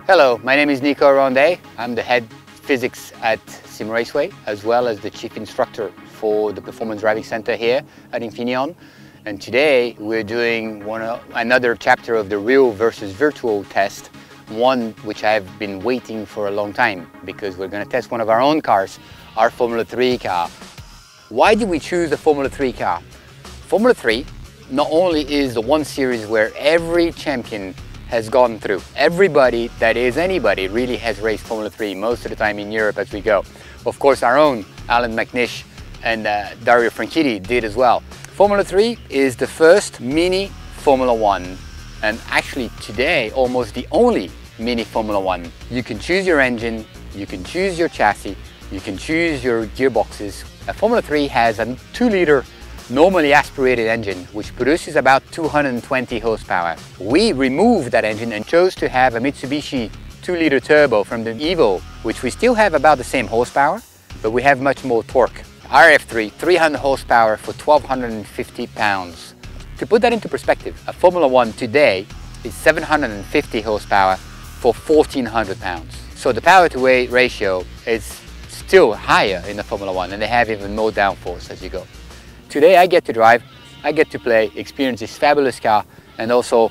Hello, my name is Nico Rondet. I'm the head physics at Simraceway, as well as the chief instructor for the Performance Driving Center here at Infineon. And today we're doing another chapter of the real versus virtual test, one which I've been waiting for a long time, because we're going to test one of our own cars, our Formula 3 car. Why did we choose the Formula 3 car? Formula 3 not only is the one series where every champion has gone through. Everybody, that is anybody, really has raced Formula 3 most of the time in Europe as we go. Of course, our own Alan McNish and Dario Franchitti did as well. Formula 3 is the first mini Formula 1, and actually today almost the only mini Formula 1. You can choose your engine, you can choose your chassis, you can choose your gearboxes. Formula 3 has a 2-liter normally aspirated engine, which produces about 220 horsepower. We removed that engine and chose to have a Mitsubishi 2-liter turbo from the Evo, which we still have about the same horsepower, but we have much more torque. RF3, 300 horsepower for 1,250 pounds. To put that into perspective, a Formula 1 today is 750 horsepower for 1,400 pounds. So the power-to-weight ratio is still higher in the Formula 1, and they have even more downforce as you go. Today I get to drive, I get to play, experience this fabulous car, and also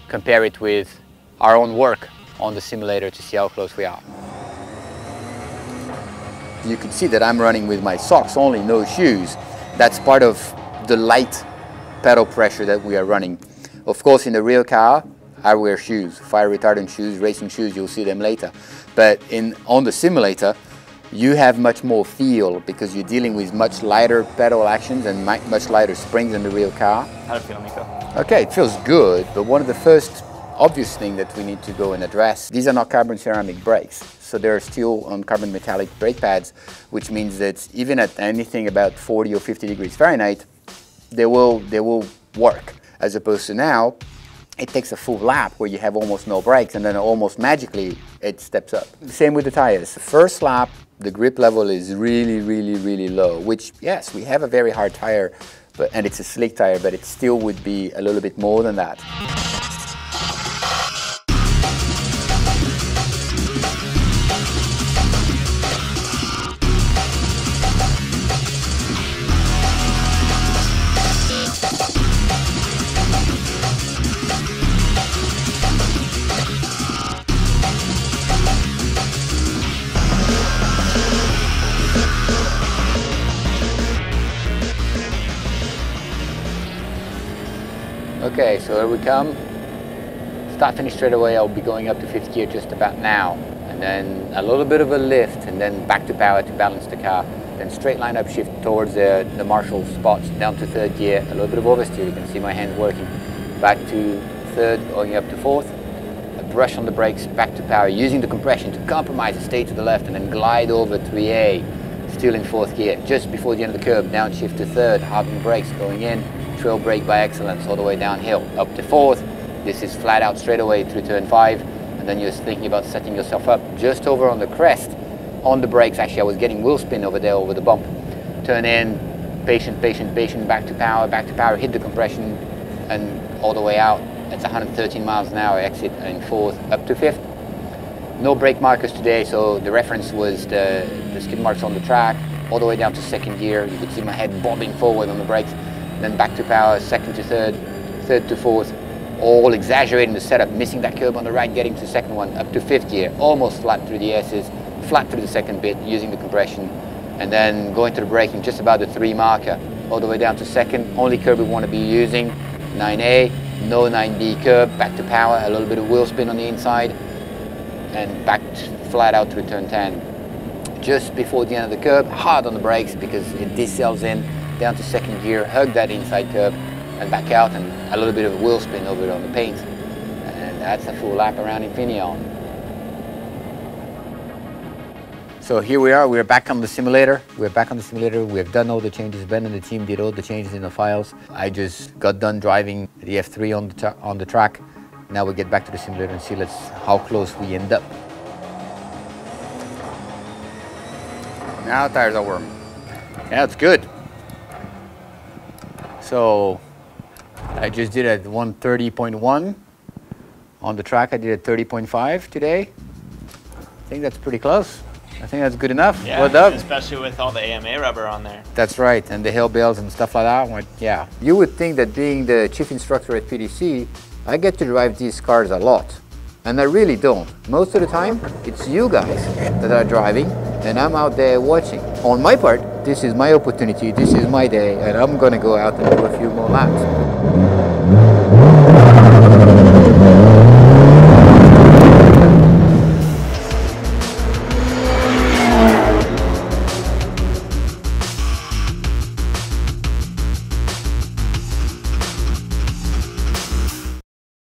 compare it with our own work on the simulator to see how close we are. You can see that I'm running with my socks only, no shoes. That's part of the light pedal pressure that we are running. Of course, in the real car, I wear shoes, fire retardant shoes, racing shoes, you'll see them later. But on the simulator, you have much more feel because you're dealing with much lighter pedal actions and much lighter springs in the real car. How does it feel, Nico? Okay, it feels good, but one of the first obvious things that we need to go and address, these are not carbon ceramic brakes. So they're still on carbon metallic brake pads, which means that even at anything about 40 or 50 degrees Fahrenheit, they will work. As opposed to now, it takes a full lap where you have almost no brakes, and then almost magically it steps up. Same with the tires. The first lap, the grip level is really low, which, yes, we have a very hard tire, and it's a slick tire, but it still would be a little bit more than that. Okay, so here we come. Start finish straight away, I'll be going up to 5th gear just about now. And then a little bit of a lift, and then back to power to balance the car. Then straight line upshift towards the marshal spots, down to 3rd gear. A little bit of oversteer, you can see my hands working. Back to 3rd, going up to 4th. A brush on the brakes, back to power, using the compression to compromise and stay to the left, and then glide over 3A. Still in 4th gear, just before the end of the curb, downshift to 3rd, harden brakes, going in. Trail brake by excellence all the way downhill, up to 4th. This is flat out straight away through turn 5, and then you're thinking about setting yourself up just over on the crest on the brakes. Actually, I was getting wheel spin over there over the bump. Turn in, patient, back to power, hit the compression, and all the way out. That's 113 miles an hour, exit in 4th, up to 5th. No brake markers today, so the reference was the skid marks on the track, all the way down to 2nd gear. You could see my head bobbing forward on the brakes. Then back to power, 2nd to 3rd, 3rd to 4th, all exaggerating the setup, missing that curb on the right, getting to the 2nd one, up to 5th gear, almost flat through the S's, flat through the 2nd bit, using the compression, and then going to the braking, just about the 3 marker, all the way down to 2nd, only curb we want to be using, 9A, no 9B curb, back to power, a little bit of wheel spin on the inside, and back flat out through turn 10. Just before the end of the curb, hard on the brakes because it decels in, down to 2nd gear, hug that inside curb and back out, and a little bit of a wheel spin over on the paint. And that's a full lap around Infineon. So here we are, we're back on the simulator. We have done all the changes. Ben and the team did all the changes in the files. I just got done driving the F3 on the track. Now we get back to the simulator and see how close we end up. Now tires are warm. Yeah, it's good. So I just did at 130.1 On the track, I did a 30.5 today. I think that's pretty close. I think that's good enough. Yeah, well done. Especially with all the AMA rubber on there. That's right, and the hill bells and stuff like that. Yeah, you would think that being the chief instructor at PDC, I get to drive these cars a lot, and I really don't. Most of the time, it's you guys that are driving, and I'm out there watching. On my part, this is my opportunity, this is my day, and I'm gonna go out and do a few more laps.